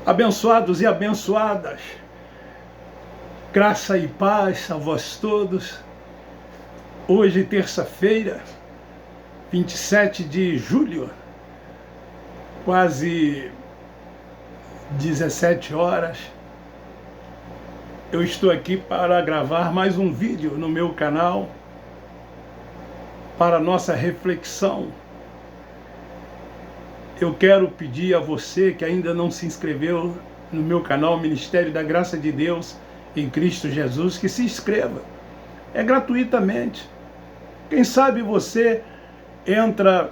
Abençoados e abençoadas, graça e paz a vós todos. Hoje, terça-feira, 27 de julho, quase 17 horas, eu estou aqui para gravar mais um vídeo no meu canal para a nossa reflexão. Eu quero pedir a você que ainda não se inscreveu no meu canal Ministério da Graça de Deus em Cristo Jesus, que se inscreva. É gratuitamente. Quem sabe você entra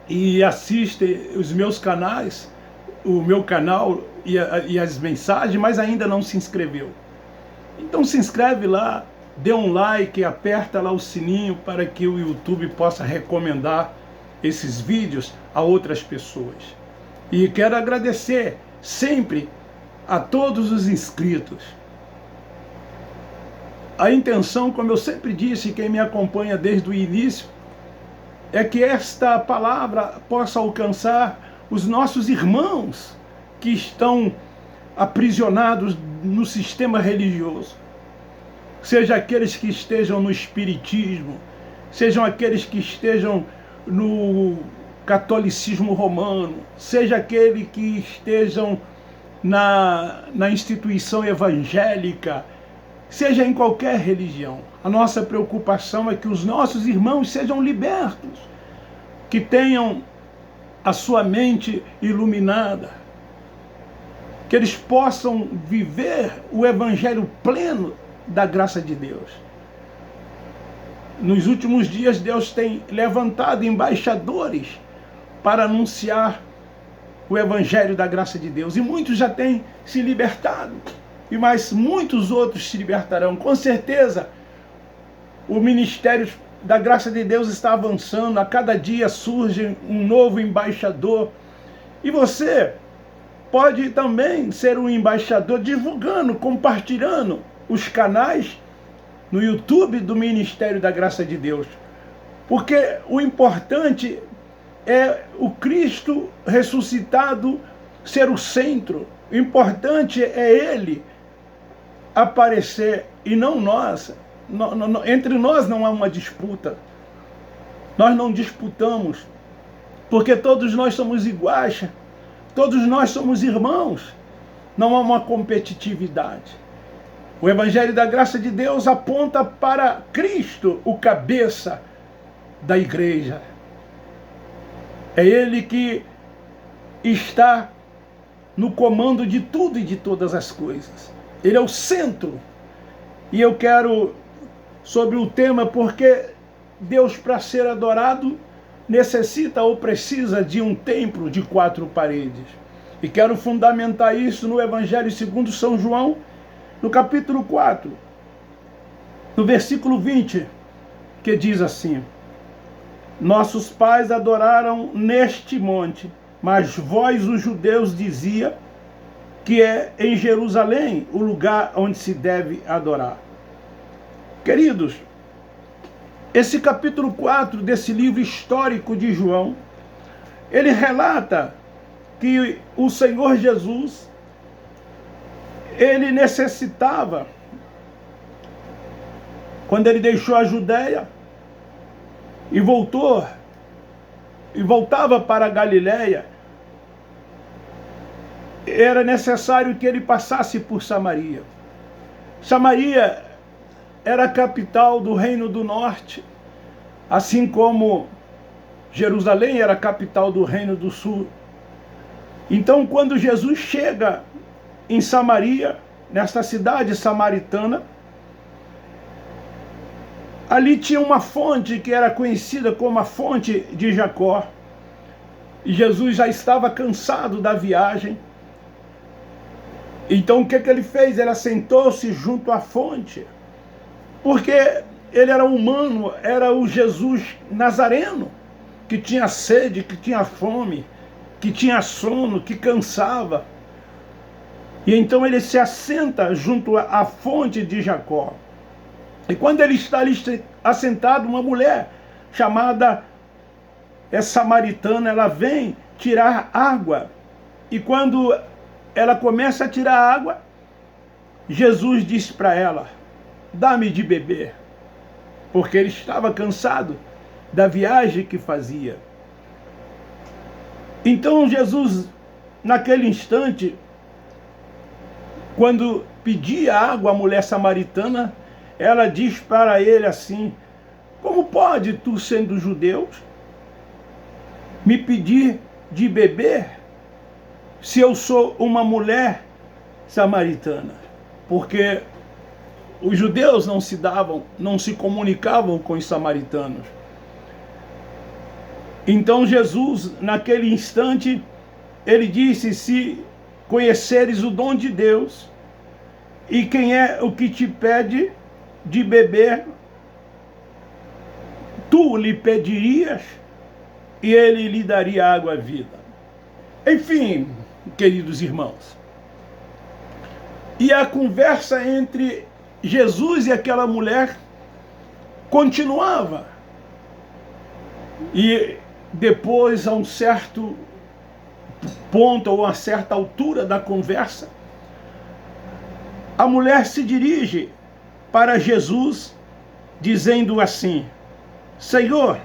e assiste os meus canais, o meu canal e as mensagens, mas ainda não se inscreveu. Então se inscreve lá, dê um like, aperta lá o sininho para que o YouTube possa recomendar esses vídeos a outras pessoas. E quero agradecer sempre a todos os inscritos. A intenção, como eu sempre disse, quem me acompanha desde o início, é que esta palavra possa alcançar os nossos irmãos que estão aprisionados no sistema religioso. Seja aqueles que estejam no espiritismo, sejam aqueles que estejam no catolicismo romano, seja aquele que estejam na instituição evangélica, seja em qualquer religião. A nossa preocupação é que os nossos irmãos sejam libertos, que tenham a sua mente iluminada, que eles possam viver o evangelho pleno da graça de Deus. Nos últimos dias, Deus tem levantado embaixadores para anunciar o evangelho da graça de Deus. E muitos já têm se libertado. E mais muitos outros se libertarão. Com certeza, o ministério da graça de Deus está avançando. A cada dia surge um novo embaixador. E você pode também ser um embaixador divulgando, compartilhando os canais no YouTube do Ministério da Graça de Deus. Porque o importante é o Cristo ressuscitado ser o centro. O importante é Ele aparecer e não nós. Entre nós não há uma disputa. Nós não disputamos, porque todos nós somos iguais. Todos nós somos irmãos. Não há uma competitividade. O Evangelho da Graça de Deus aponta para Cristo, o cabeça da igreja. É Ele que está no comando de tudo e de todas as coisas. Ele é o centro. E eu quero, sobre o tema, porque Deus, para ser adorado, necessita ou precisa de um templo de 4 paredes. E quero fundamentar isso no Evangelho segundo São João, no capítulo 4, no versículo 20, que diz assim: nossos pais adoraram neste monte, mas vós, os judeus, dizia que é em Jerusalém o lugar onde se deve adorar. Queridos, esse capítulo 4 desse livro histórico de João, ele relata que o Senhor Jesus, ele necessitava, quando ele deixou a Judéia e voltava para a Galiléia, era necessário que ele passasse por Samaria. Samaria era a capital do Reino do Norte, assim como Jerusalém era a capital do Reino do Sul. Então, quando Jesus chega em Samaria, nesta cidade samaritana, ali tinha uma fonte que era conhecida como a fonte de Jacó. E Jesus já estava cansado da viagem. Então o que ele fez? Ele assentou-se junto à fonte, porque ele era humano, era o Jesus Nazareno, que tinha sede, que tinha fome, que tinha sono, que cansava. E então ele se assenta junto à fonte de Jacó. E quando ele está ali assentado, uma mulher chamada samaritana, ela vem tirar água. E quando ela começa a tirar água, Jesus disse para ela: dá-me de beber, porque ele estava cansado da viagem que fazia. Então Jesus, naquele instante, quando pedia água à mulher samaritana, ela diz para ele assim: como pode tu, sendo judeu, me pedir de beber se eu sou uma mulher samaritana? Porque os judeus não se comunicavam com os samaritanos. Então Jesus, naquele instante, ele disse: se conheceres o dom de Deus, e quem é o que te pede de beber, tu lhe pedirias, e ele lhe daria água à vida. Enfim, queridos irmãos, e a conversa entre Jesus e aquela mulher continuava. E depois, a um certo ponto, ou a certa altura da conversa, a mulher se dirige para Jesus, dizendo assim: Senhor,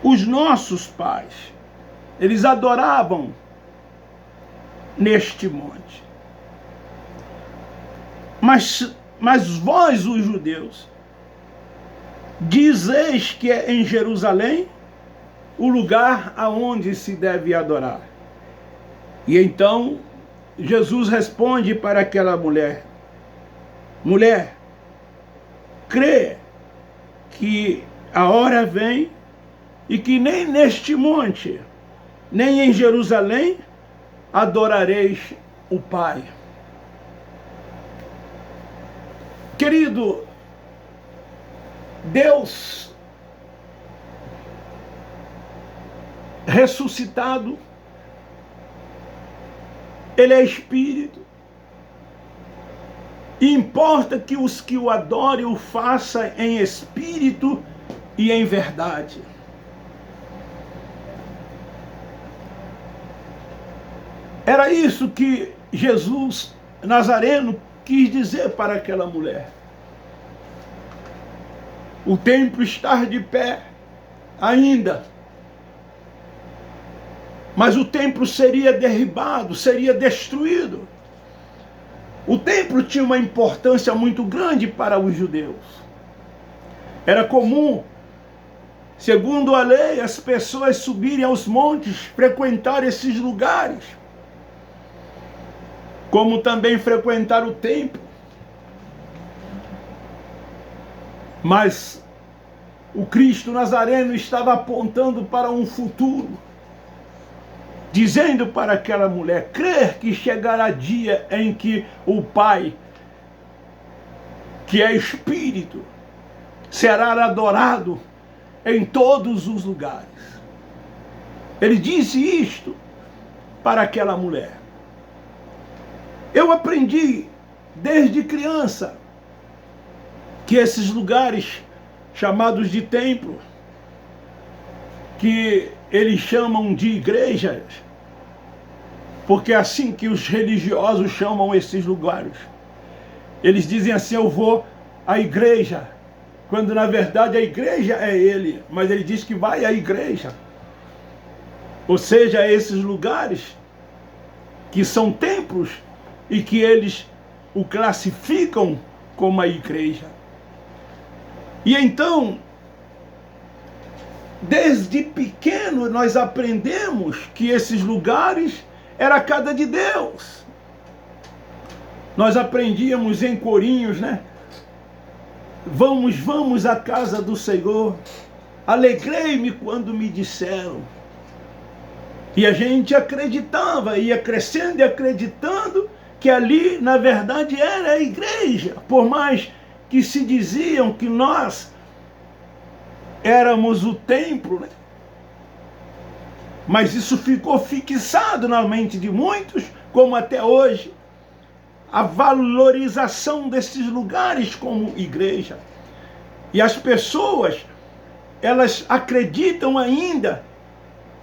os nossos pais, eles adoravam neste monte. Mas vós, os judeus, dizeis que é em Jerusalém o lugar aonde se deve adorar. E então Jesus responde para aquela mulher: mulher, crê que a hora vem e que nem neste monte, nem em Jerusalém adorareis o Pai. Querido, Deus ressuscitado, ele é espírito, e importa que os que o adorem o façam em espírito e em verdade. Era isso que Jesus Nazareno quis dizer para aquela mulher. O templo está de pé ainda, mas o templo seria derribado, seria destruído. O templo tinha uma importância muito grande para os judeus. Era comum, segundo a lei, as pessoas subirem aos montes, frequentar esses lugares, como também frequentar o templo. Mas o Cristo Nazareno estava apontando para um futuro, dizendo para aquela mulher: crer que chegará dia em que o Pai, que é Espírito, será adorado em todos os lugares. Ele disse isto para aquela mulher. Eu aprendi desde criança que esses lugares chamados de templo, que eles chamam de igrejas, porque é assim que os religiosos chamam esses lugares. Eles dizem assim: eu vou à igreja, quando na verdade a igreja é ele, mas ele diz que vai à igreja. Ou seja, esses lugares que são templos e que eles o classificam como a igreja. E então, desde pequeno nós aprendemos que esses lugares era a casa de Deus. Nós aprendíamos em corinhos, né? Vamos à casa do Senhor. Alegrei-me quando me disseram. E a gente acreditava, ia crescendo e acreditando que ali, na verdade, era a igreja. Por mais que se diziam que nós éramos o templo, né? Mas isso ficou fixado na mente de muitos, como até hoje, a valorização desses lugares como igreja. E as pessoas, elas acreditam ainda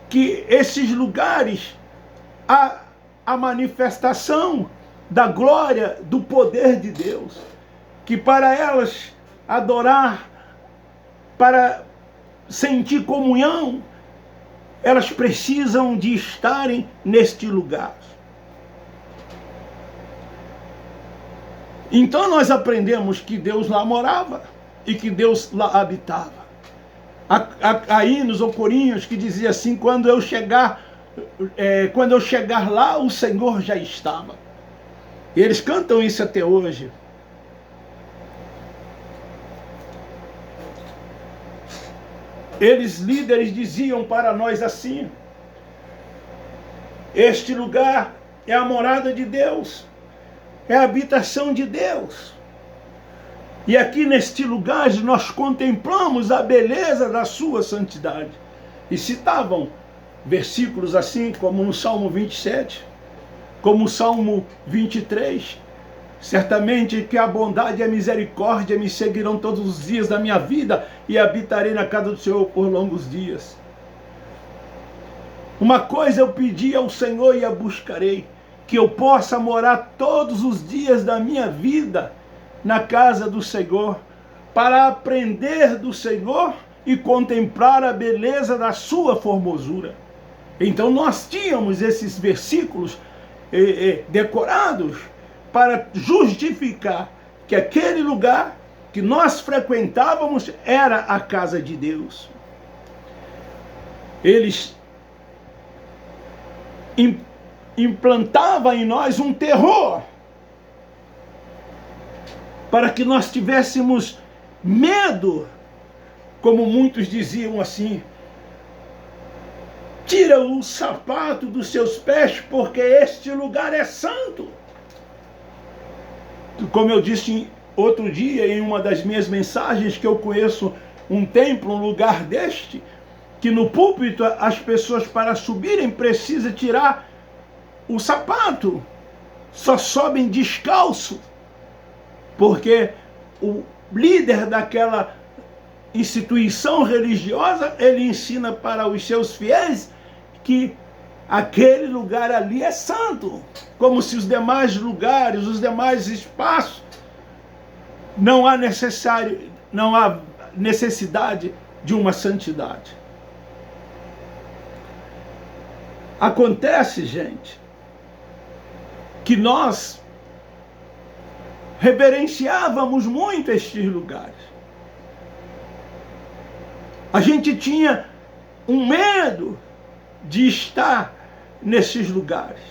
que esses lugares a manifestação da glória, do poder de Deus. Que para elas adorar, para sentir comunhão, elas precisam de estarem neste lugar. Então nós aprendemos que Deus lá morava e que Deus lá habitava. Há hinos ou corinhos que dizia assim: quando eu chegar lá, o Senhor já estava. E eles cantam isso até hoje. Eles, líderes, diziam para nós assim: este lugar é a morada de Deus, é a habitação de Deus. E aqui neste lugar nós contemplamos a beleza da sua santidade. E citavam versículos assim, como no Salmo 27, como o Salmo 23. Certamente que a bondade e a misericórdia me seguirão todos os dias da minha vida e habitarei na casa do Senhor por longos dias. Uma coisa eu pedi ao Senhor e a buscarei, que eu possa morar todos os dias da minha vida na casa do Senhor, para aprender do Senhor e contemplar a beleza da sua formosura. Então nós tínhamos esses versículos decorados para justificar que aquele lugar que nós frequentávamos era a casa de Deus. Eles implantavam em nós um terror, para que nós tivéssemos medo, como muitos diziam assim: tira o sapato dos seus pés, porque este lugar é santo. Como eu disse outro dia em uma das minhas mensagens, que eu conheço um templo, um lugar deste, que no púlpito as pessoas para subirem precisam tirar o sapato, só sobem descalço, porque o líder daquela instituição religiosa, ele ensina para os seus fiéis que aquele lugar ali é santo, como se os demais lugares, os demais espaços, não há necessidade de uma santidade. Acontece, gente, que nós reverenciávamos muito estes lugares. A gente tinha um medo de estar nesses lugares.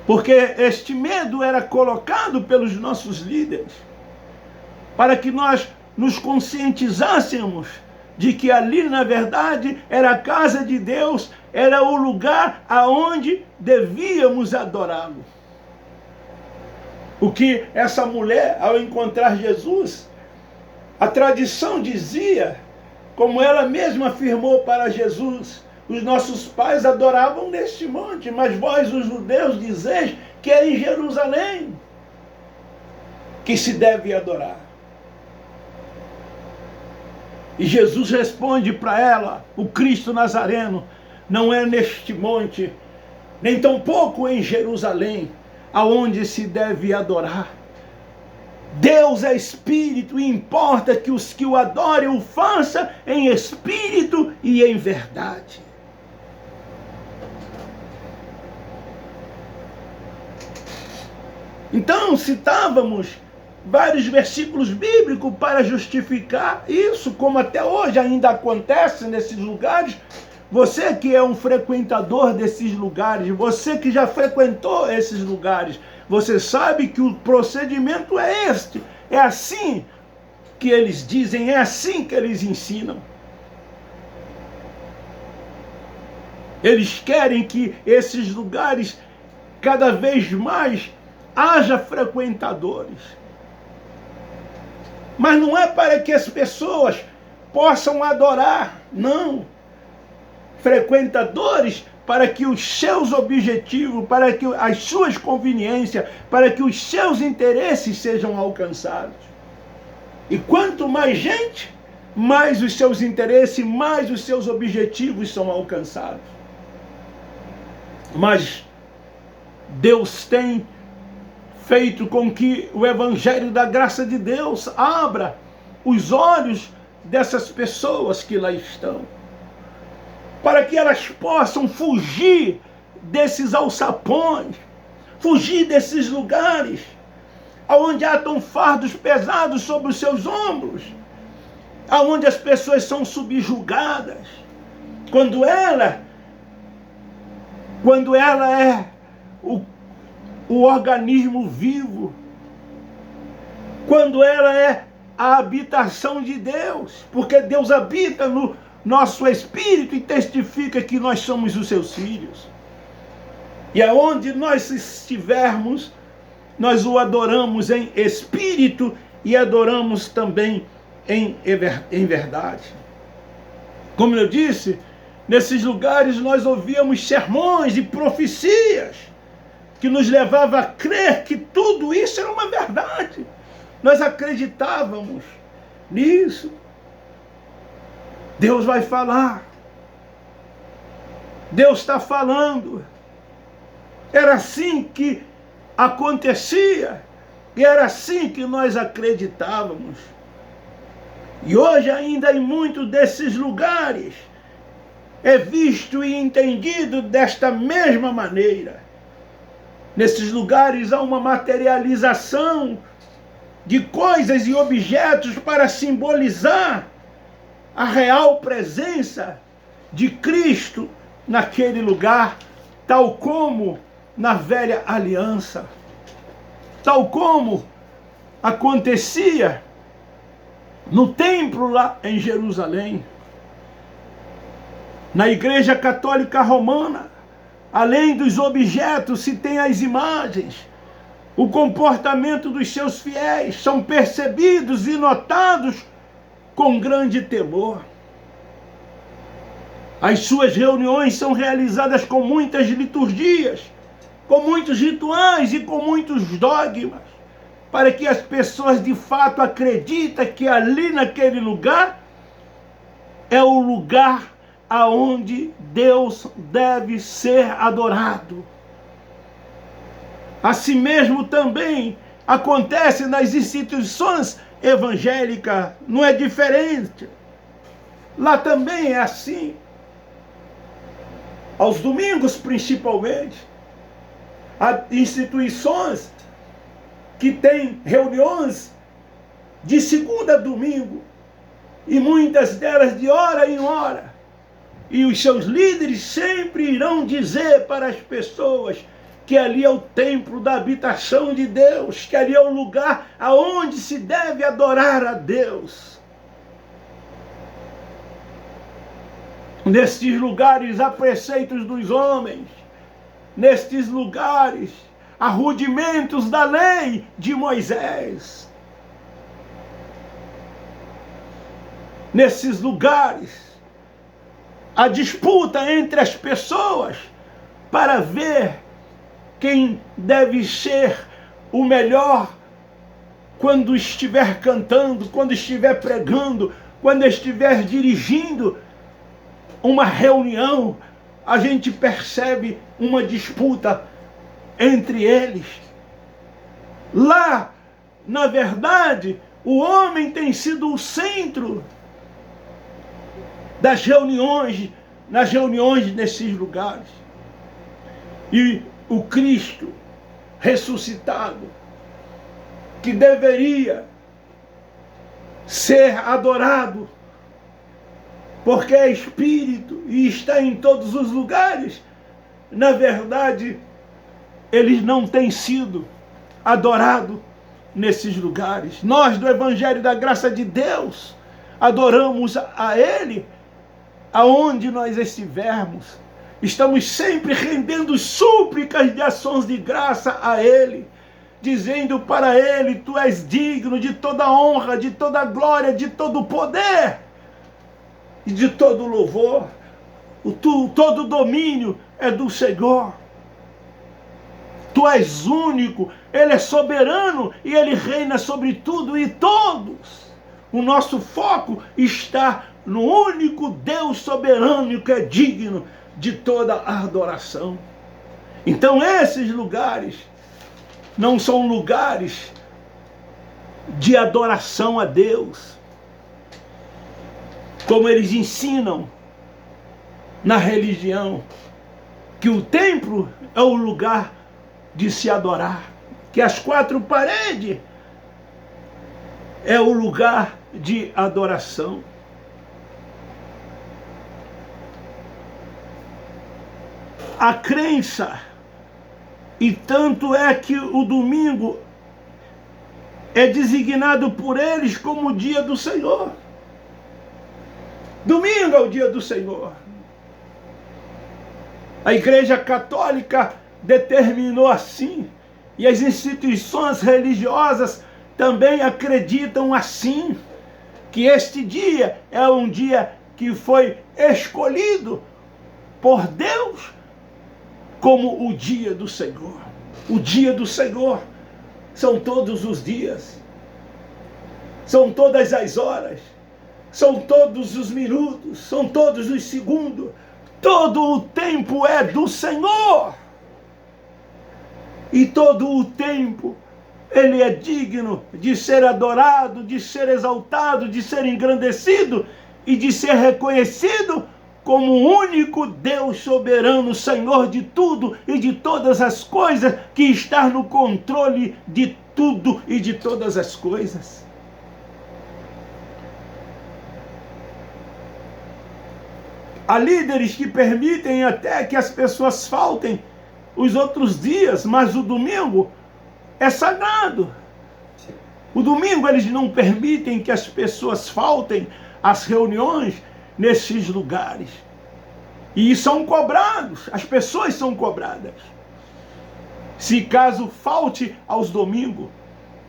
Porque este medo era colocado pelos nossos líderes para que nós nos conscientizássemos de que ali, na verdade, era a casa de Deus, era o lugar aonde devíamos adorá-lo. O que essa mulher, ao encontrar Jesus, a tradição dizia, como ela mesma afirmou para Jesus: os nossos pais adoravam neste monte, mas vós, os judeus, dizeis que é em Jerusalém que se deve adorar. E Jesus responde para ela, o Cristo Nazareno: não é neste monte, nem tampouco em Jerusalém, aonde se deve adorar. Deus é espírito e importa que os que o adorem o façam em espírito e em verdade. Então citávamos vários versículos bíblicos para justificar isso, como até hoje ainda acontece nesses lugares. Você que é um frequentador desses lugares, você que já frequentou esses lugares, você sabe que o procedimento é este. É assim que eles dizem, é assim que eles ensinam. Eles querem que esses lugares, cada vez mais, haja frequentadores. Mas não é para que as pessoas possam adorar, não. Frequentadores para que os seus objetivos, para que as suas conveniências, para que os seus interesses sejam alcançados. E quanto mais gente, mais os seus interesses, mais os seus objetivos são alcançados. Mas Deus tem feito com que o Evangelho da graça de Deus abra os olhos dessas pessoas que lá estão, para que elas possam fugir desses alçapões, fugir desses lugares onde há tão fardos pesados sobre os seus ombros, aonde as pessoas são subjugadas, quando ela é o organismo vivo, quando ela é a habitação de Deus, porque Deus habita no nosso espírito e testifica que nós somos os seus filhos. E aonde nós estivermos, nós o adoramos em espírito e adoramos também em verdade. Como eu disse, nesses lugares nós ouvíamos sermões e profecias que nos levavam a crer que tudo isso era uma verdade. Nós acreditávamos nisso. Deus vai falar. Deus está falando. Era assim que acontecia. E era assim que nós acreditávamos. E hoje ainda em muitos desses lugares é visto e entendido desta mesma maneira. Nesses lugares há uma materialização de coisas e objetos para simbolizar a real presença de Cristo naquele lugar, tal como na velha aliança, tal como acontecia no templo lá em Jerusalém. Na Igreja Católica Romana, além dos objetos, se tem as imagens. O comportamento dos seus fiéis são percebidos e notados com grande temor. As suas reuniões são realizadas com muitas liturgias, com muitos rituais e com muitos dogmas, para que as pessoas de fato acreditem que ali naquele lugar é o lugar aonde Deus deve ser adorado. Assim mesmo também acontece nas instituições evangélicas, não é diferente. Lá também é assim. Aos domingos, principalmente, há instituições que têm reuniões de segunda a domingo, e muitas delas de hora em hora. E os seus líderes sempre irão dizer para as pessoas que ali é o templo da habitação de Deus, que ali é o lugar aonde se deve adorar a Deus. Nestes lugares há preceitos dos homens, nestes lugares há rudimentos da lei de Moisés. Nesses lugares há disputa entre as pessoas para ver quem deve ser o melhor quando estiver cantando, quando estiver pregando, quando estiver dirigindo uma reunião. A gente percebe uma disputa entre eles. Lá, na verdade, o homem tem sido o centro das reuniões, nas reuniões nesses lugares. E o Cristo ressuscitado, que deveria ser adorado, porque é Espírito e está em todos os lugares, na verdade, ele não tem sido adorado nesses lugares. Nós, do Evangelho da Graça de Deus, adoramos a Ele aonde nós estivermos. Estamos sempre rendendo súplicas de ações de graça a Ele, dizendo para Ele: Tu és digno de toda honra, de toda glória, de todo poder e de todo louvor. Todo domínio é do Senhor. Tu és único, Ele é soberano e Ele reina sobre tudo e todos. o nosso foco está no único Deus soberano que é digno de toda a adoração. Então esses lugares não são lugares de adoração a Deus, como eles ensinam na religião, que o templo é o lugar de se adorar, que as quatro paredes é o lugar de adoração. A crença, e tanto é que o domingo é designado por eles como o dia do Senhor. Domingo é o dia do Senhor. A Igreja Católica determinou assim, e as instituições religiosas também acreditam assim, que este dia é um dia que foi escolhido por Deus como o dia do Senhor. O dia do Senhor são todos os dias, são todas as horas, são todos os minutos, são todos os segundos, todo o tempo é do Senhor. E todo o tempo Ele é digno de ser adorado, de ser exaltado, de ser engrandecido e de ser reconhecido como o único Deus soberano, Senhor de tudo e de todas as coisas, que está no controle de tudo e de todas as coisas. Há líderes que permitem até que as pessoas faltem os outros dias, mas o domingo é sagrado. O domingo eles não permitem que as pessoas faltem às reuniões nesses lugares. E são cobrados, as pessoas são cobradas. Se caso falte aos domingos,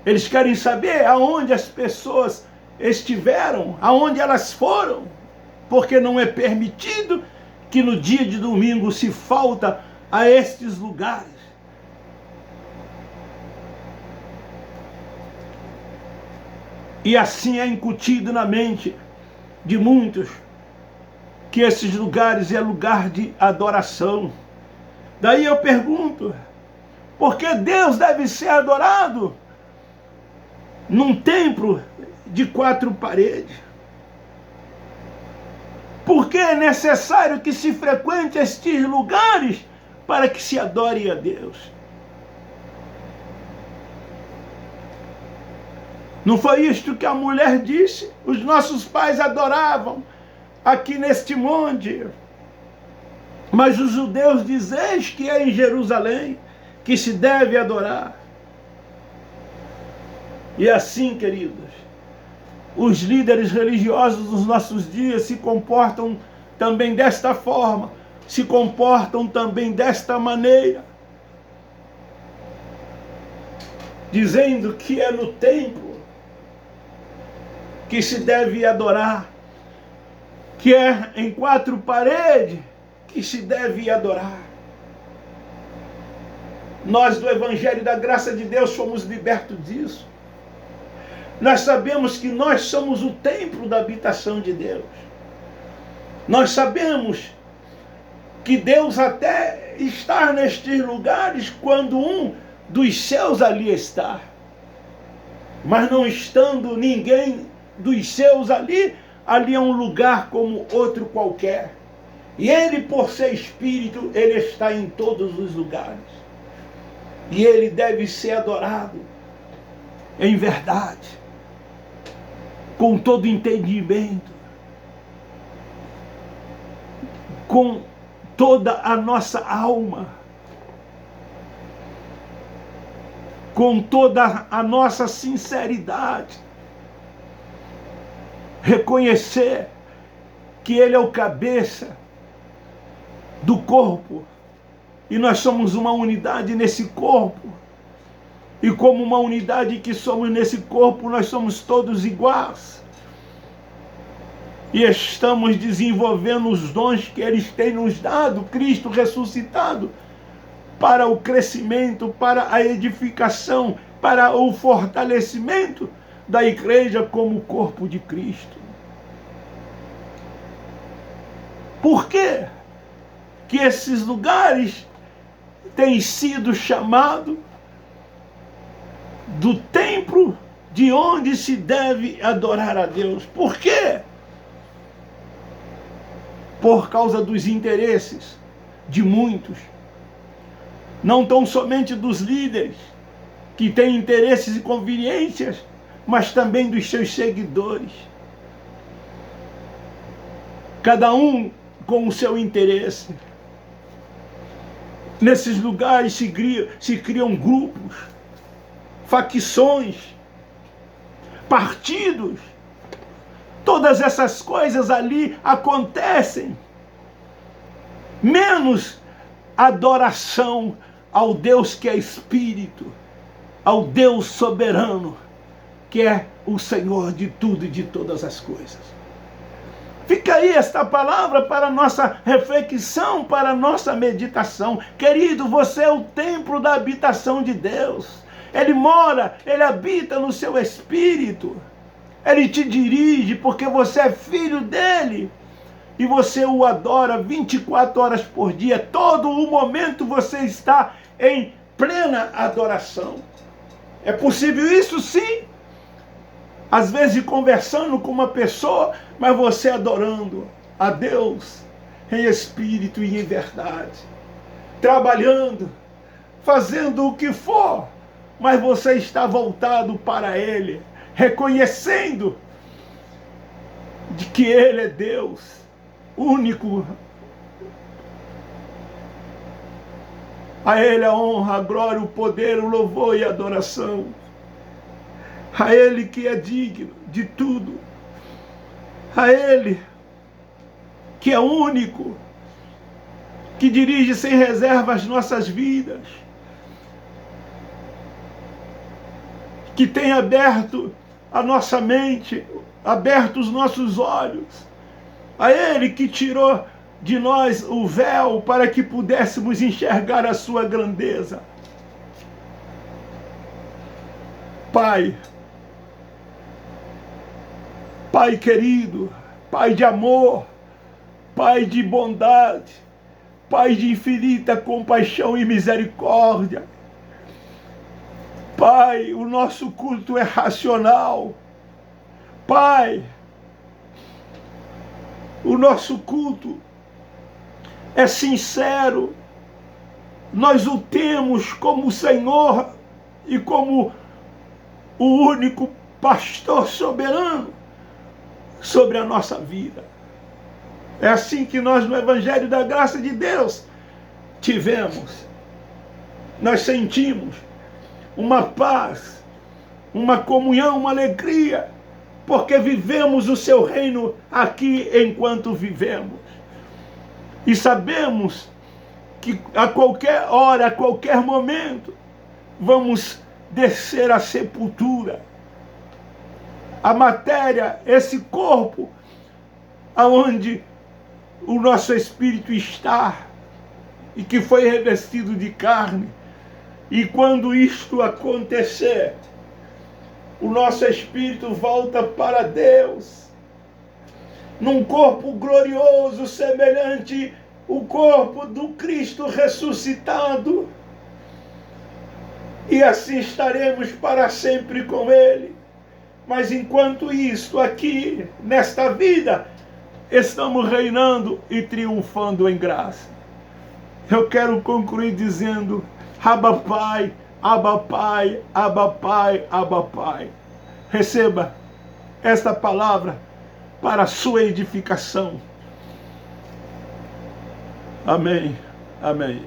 eles querem saber aonde as pessoas estiveram, aonde elas foram, porque não é permitido que no dia de domingo se falta a estes lugares. E assim é incutido na mente de muitos que esses lugares é lugar de adoração. Daí eu pergunto, por que Deus deve ser adorado num templo de 4 paredes? Por que é necessário que se frequente estes lugares para que se adore a Deus? Não foi isto que a mulher disse? Os nossos pais adoravam aqui neste monte, mas os judeus dizeis que é em Jerusalém que se deve adorar. E assim, queridos, os líderes religiosos dos nossos dias se comportam também desta forma, se comportam também desta maneira, dizendo que é no templo que se deve adorar, que é em 4 paredes que se deve adorar. Nós do Evangelho da Graça de Deus fomos libertos disso. Nós sabemos que nós somos o templo da habitação de Deus. Nós sabemos que Deus até está nestes lugares quando um dos seus ali está. Mas não estando ninguém dos seus ali, ali é um lugar como outro qualquer. E Ele, por ser Espírito, Ele está em todos os lugares. E Ele deve ser adorado em verdade, com todo entendimento, com toda a nossa alma, com toda a nossa sinceridade, reconhecer que Ele é o cabeça do corpo, e nós somos uma unidade nesse corpo, e como uma unidade que somos nesse corpo, nós somos todos iguais, e estamos desenvolvendo os dons que Ele tem nos dado, Cristo ressuscitado, para o crescimento, para a edificação, para o fortalecimento da igreja como o corpo de Cristo. Por quê que esses lugares têm sido chamados do templo de onde se deve adorar a Deus? Por quê? Por causa dos interesses de muitos, não tão somente dos líderes, que têm interesses e conveniências, mas também dos seus seguidores. Cada um com o seu interesse. Nesses lugares se criam grupos, facções, partidos. Todas essas coisas ali acontecem. Menos adoração ao Deus que é Espírito, ao Deus soberano, que é o Senhor de tudo e de todas as coisas. Fica aí esta palavra para a nossa reflexão, para a nossa meditação. Querido, você é o templo da habitação de Deus. Ele mora, Ele habita no seu espírito. Ele te dirige porque você é filho dele. E você o adora 24 horas por dia. Todo o momento você está em plena adoração. É possível isso? Sim. Às vezes conversando com uma pessoa, mas você adorando a Deus em espírito e em verdade. Trabalhando, fazendo o que for, mas você está voltado para Ele, reconhecendo de que Ele é Deus, único. A Ele a honra, a glória, o poder, o louvor e a adoração. A Ele que é digno de tudo. A Ele que é único, que dirige sem reserva as nossas vidas, que tem aberto a nossa mente, aberto os nossos olhos. A Ele que tirou de nós o véu para que pudéssemos enxergar a sua grandeza. Pai, Pai querido, Pai de amor, Pai de bondade, Pai de infinita compaixão e misericórdia. Pai, o nosso culto é racional. Pai, o nosso culto é sincero. Nós o temos como Senhor e como o único pastor soberano sobre a nossa vida. É assim que nós no Evangelho da Graça de Deus tivemos. Nós sentimos uma paz, uma comunhão, uma alegria, porque vivemos o seu reino aqui enquanto vivemos. E sabemos que a qualquer hora, a qualquer momento, vamos descer à sepultura. A matéria, esse corpo, aonde o nosso espírito está, e que foi revestido de carne. E quando isto acontecer, o nosso espírito volta para Deus, num corpo glorioso, semelhante ao corpo do Cristo ressuscitado. E assim estaremos para sempre com Ele. Mas enquanto isso, aqui, nesta vida, estamos reinando e triunfando em graça. Eu quero concluir dizendo: Abba Pai, Abba Pai, Abba Pai, Abba Pai. Receba esta palavra para a sua edificação. Amém, amém.